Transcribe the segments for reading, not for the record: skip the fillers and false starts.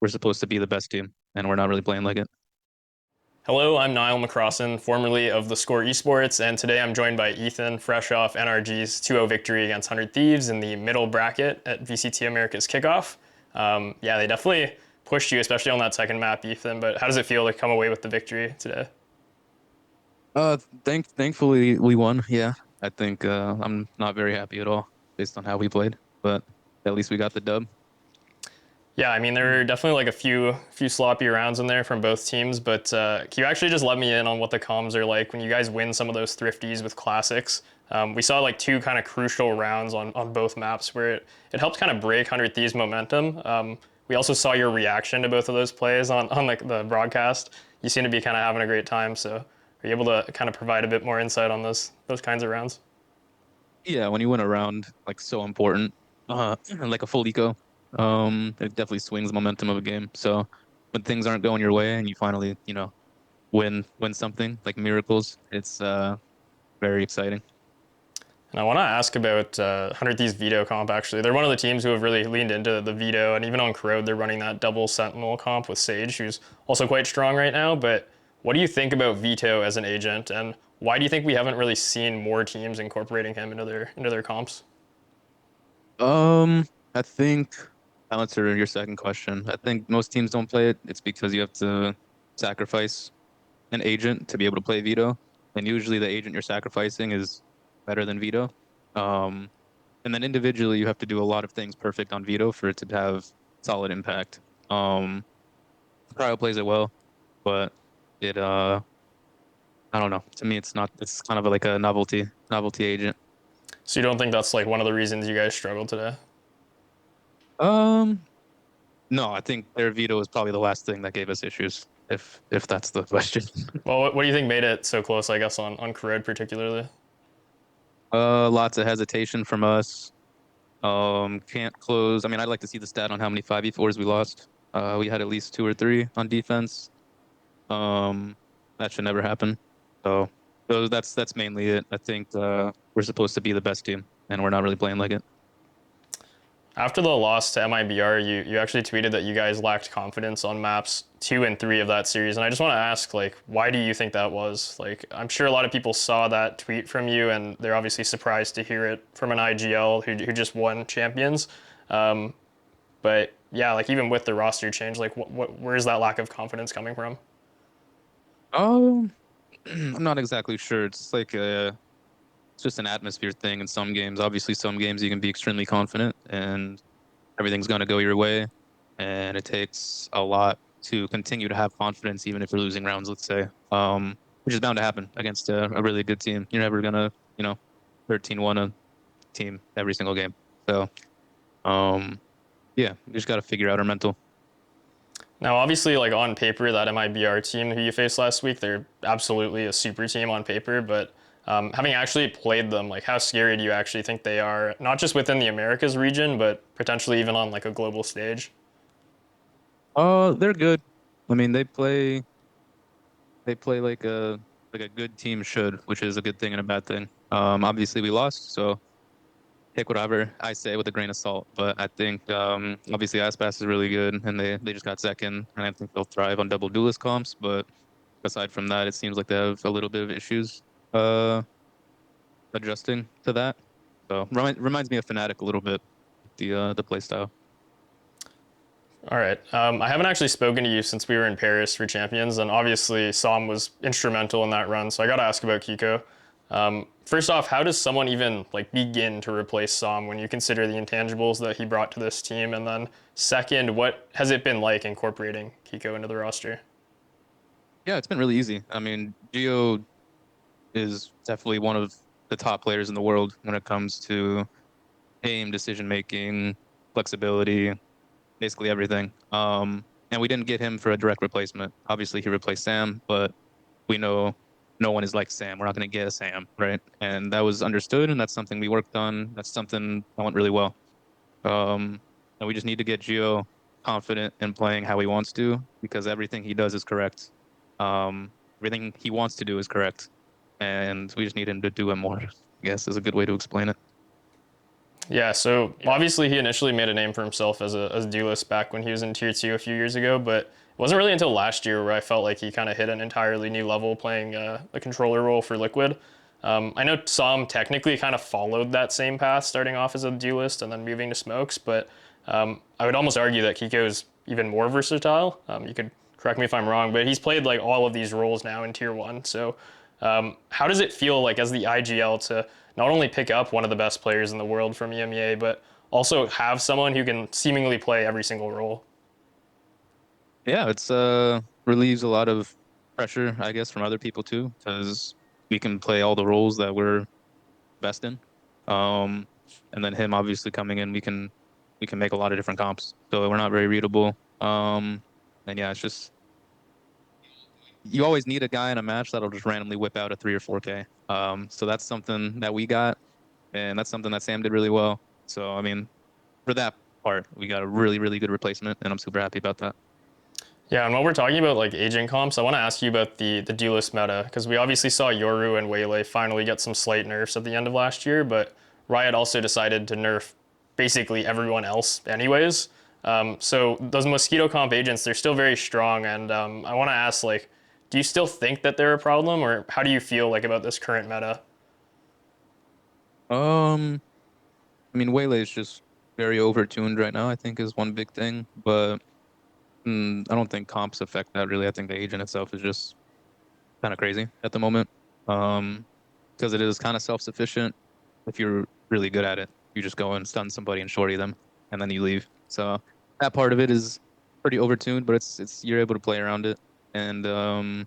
we're supposed to be the best team, and we're not really playing like it. Hello, I'm Niall McCrossan, formerly of the Score Esports, and today I'm joined by Ethan, fresh off NRG's 2-0 victory against 100 Thieves in the middle bracket at VCT Americas Kickoff. Yeah, they definitely pushed you, especially on that second map, Ethan, but how does it feel to come away with the victory today? Thankfully we won. Yeah, I think I'm not very happy at all based on how we played, but at least we got the dub. Yeah, I mean there were definitely like a few sloppy rounds in there from both teams, but can you actually just let me in on what the comms are like when you guys win some of those thrifties with classics? We saw like two kind of crucial rounds on both maps where it helped kind of break 100 Thieves momentum. We also saw your reaction to both of those plays on like the broadcast. You seem to be kind of having a great time, so are you able to kind of provide a bit more insight on those kinds of rounds? Yeah, when you win a round like so important, like a full eco, it definitely swings the momentum of a game. So when things aren't going your way and you finally, win something like miracles, it's very exciting. And I want to ask about 100 Thieves veto comp, actually. They're one of the teams who have really leaned into the veto, and even on Crowd, they're running that double Sentinel comp with Sage, who's also quite strong right now. But what do you think about veto as an agent, and why do you think we haven't really seen more teams incorporating him into their comps? Um, I think I'll answer your second question. I think most teams don't play it. It's because you have to sacrifice an agent to be able to play veto, and usually the agent you're sacrificing is better than veto. Um, and then individually, you have to do a lot of things perfect on veto for it to have solid impact. Um, Cryo plays it well, but it I don't know. To me, it's not. It's kind of like a novelty agent. So you don't think that's like one of the reasons you guys struggled today? Um, no, I think their veto is probably the last thing that gave us issues, if that's the question. Well, what do you think made it so close, I guess, on Crowd particularly? Lots of hesitation from us. Can't close. I mean, I'd like to see the stat on how many 5v4s we lost. We had at least two or three on defense. Um, that should never happen. So, that's mainly it. I think we're supposed to be the best team, and we're not really playing like it. After the loss to MIBR, you actually tweeted that you guys lacked confidence on maps 2 and 3 of that series, and I just want to ask, like, why do you think that was? Like, I'm sure a lot of people saw that tweet from you, and they're obviously surprised to hear it from an IGL who just won champions. Um, but yeah, like even with the roster change, like, where's that lack of confidence coming from? Um, I'm not exactly sure. It's just an atmosphere thing in some games. Obviously, some games you can be extremely confident and everything's going to go your way. And it takes a lot to continue to have confidence, even if you're losing rounds, let's say, which is bound to happen against a really good team. You're never going to, 13-1 a team every single game. So, um, yeah, we just got to figure out our mental. Now, obviously, like on paper, that MIBR team who you faced last week, they're absolutely a super team on paper. But having actually played them, like how scary do you actually think they are? Not just within the Americas region, but potentially even on like a global stage. They're good. I mean, they play like a good team should, which is a good thing and a bad thing. Obviously we lost, so take whatever I say with a grain of salt. But I think obviously Aspas is really good, and they just got second, and I think they'll thrive on double duelist comps. But aside from that, it seems like they have a little bit of issues uh adjusting to that. So reminds me of Fnatic a little bit, the play style. All right. I haven't actually spoken to you since we were in Paris for Champions, and obviously Som was instrumental in that run. So I got to ask about Kiko. First off, how does someone even like begin to replace Som when you consider the intangibles that he brought to this team? And then second, what has it been like incorporating Kiko into the roster? Yeah, it's been really easy. I mean, Gio is definitely one of the top players in the world when it comes to aim, decision making, flexibility, basically everything. And we didn't get him for a direct replacement. Obviously, he replaced Sam, but we know no one is like Sam. We're not going to get a Sam, right? And that was understood, and that's something we worked on. That's something that went really well. Um, and we just need to get Gio confident in playing how he wants to, because everything he does is correct. Everything he wants to do is correct, and we just need him to do it more. I guess is a good way to explain it. Yeah, so obviously he initially made a name for himself as a duelist back when he was in Tier 2 a few years ago, but it wasn't really until last year where I felt like he kind of hit an entirely new level playing the controller role for Liquid. I know Som technically kind of followed that same path, starting off as a duelist and then moving to smokes, but I would almost argue that Kiko is even more versatile. You could correct me if I'm wrong, but he's played like all of these roles now in Tier 1. So how does it feel like as the IGL to not only pick up one of the best players in the world from EMEA, but also have someone who can seemingly play every single role? Yeah, it's relieves a lot of pressure, I guess, from other people too, because we can play all the roles that we're best in. Um, and then him obviously coming in, we can make a lot of different comps. So we're not very readable. And yeah, it's just you always need a guy in a match that'll just randomly whip out a 3 or 4K. So that's something that we got, and that's something that Sam did really well. So I mean, for that part, we got a really, really good replacement, and I'm super happy about that. Yeah, and while we're talking about like aging comps, I want to ask you about the duelist meta because we obviously saw Yoru and Waylay finally get some slight nerfs at the end of last year, but Riot also decided to nerf basically everyone else anyways. So those mosquito comp agents, they're still very strong, and I want to ask like, do you still think that they're a problem, or how do you feel like about this current meta? Um, I mean, Waylay is just very overtuned right now, I think is one big thing, but I don't think comps affect that really. I think the agent itself is just kind of crazy at the moment. Um, because it is kind of self-sufficient. If you're really good at it, you just go and stun somebody and shorty them, and then you leave. So that part of it is pretty overtuned, but it's you're able to play around it. And I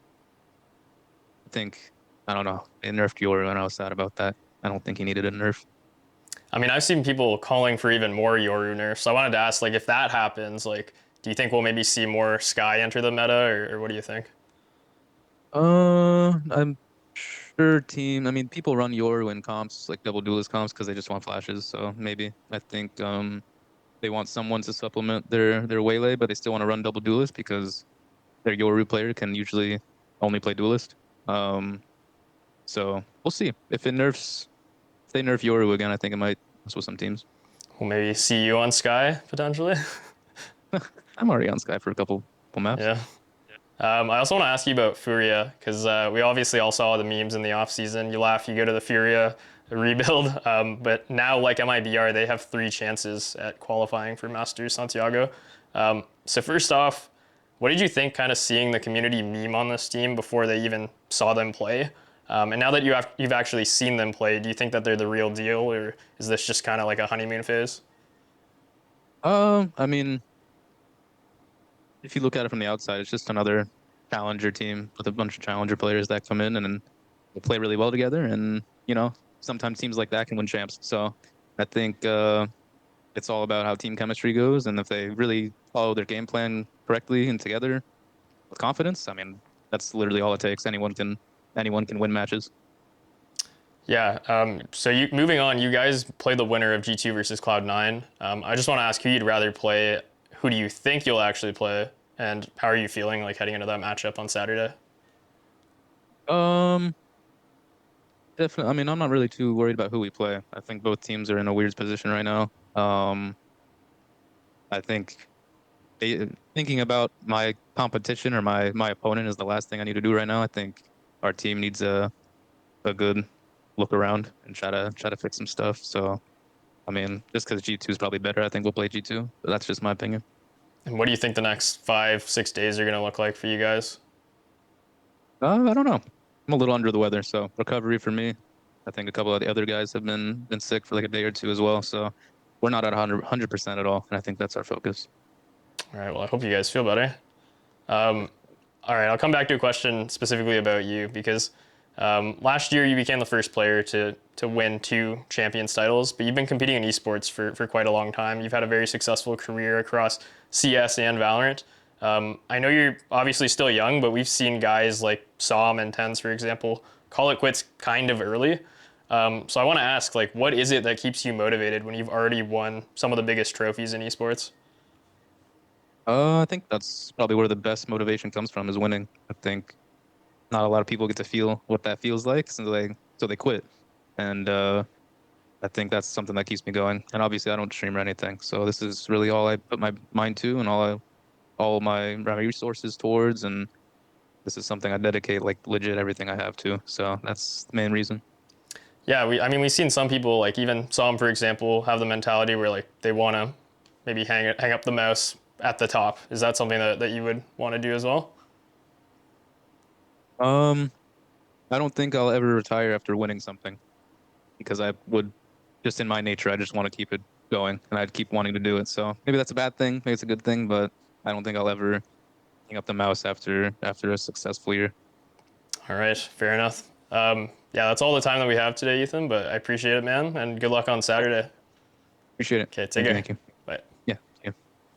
think I don't know, they nerfed Yoru, and I was sad about that. I don't think he needed a nerf. I mean, I've seen people calling for even more Yoru nerfs. So I wanted to ask, like, if that happens, like, do you think we'll maybe see more Sky enter the meta, or what do you think? I'm sure team. I mean, people run Yoru in comps, like double duelist comps, because they just want flashes. So maybe I think they want someone to supplement their Waylay, but they still want to run double duelist because their Yoru player can usually only play duelist. Um, so we'll see if they nerf Yoru again. I think it might mess with some teams. We'll maybe see you on Sky potentially. I'm already on Sky for a couple maps. Yeah. I also want to ask you about Furia because we obviously all saw the memes in the off season. You laugh, you go to the Furia rebuild, but now like MIBR, they have 3 chances at qualifying for Masters Santiago. So first off, what did you think kind of seeing the community meme on this team before they even saw them play? And now that you've actually seen them play, do you think that they're the real deal, or is this just kind of like a honeymoon phase? I mean, if you look at it from the outside, it's just another challenger team with a bunch of challenger players that come in and they play really well together. And sometimes teams like that can win champs. So I think it's all about how team chemistry goes, and if they really follow their game plan correctly and together with confidence, I mean, that's literally all it takes. Anyone can win matches. Yeah. So you moving on, you guys play the winner of G2 versus Cloud9. I just want to ask who you'd rather play. Who do you think you'll actually play, and how are you feeling like heading into that matchup on Saturday? Um, Definitely. I mean, I'm not really too worried about who we play. I think both teams are in a weird position right now. I think thinking about my competition or my opponent is the last thing I need to do right now. I think our team needs a good look around and try to fix some stuff. So I mean, just because G2 is probably better, I think we'll play G2. But that's just my opinion. And what do you think the next 5, 6 days are going to look like for you guys? I don't know. I'm a little under the weather, so recovery for me. I think a couple of the other guys have been sick for like a day or two as well. So we're not at 100% at all, and I think that's our focus. All right. Well, I hope you guys feel better. Um, all right. I'll come back to a question specifically about you because last year you became the first player to win 2 champions titles, but you've been competing in esports for quite a long time. You've had a very successful career across CS and Valorant. I know you're obviously still young, but we've seen guys like Som and Tens, for example, call it quits kind of early. So I want to ask, like, what is it that keeps you motivated when you've already won some of the biggest trophies in esports? I think that's probably where the best motivation comes from is winning. I think not a lot of people get to feel what that feels like, so they quit. And I think that's something that keeps me going. And obviously, I don't stream or anything, so this is really all I put my mind to and all my resources towards. And this is something I dedicate like legit everything I have to. So that's the main reason. Yeah, I mean, we've seen some people, like even Sam, for example, have the mentality where like they want to maybe hang up the mouse at the top. Is that something that you would want to do as well? Um, I don't think I'll ever retire after winning something because I would just in my nature, I just want to keep it going and I'd keep wanting to do it. So maybe that's a bad thing, maybe it's a good thing, but I don't think I'll ever hang up the mouse after a successful year. All right, fair enough. Yeah, that's all the time that we have today, Ethan, but I appreciate it, man, and good luck on Saturday. Appreciate it. Okay, take Thank you, care. thank you.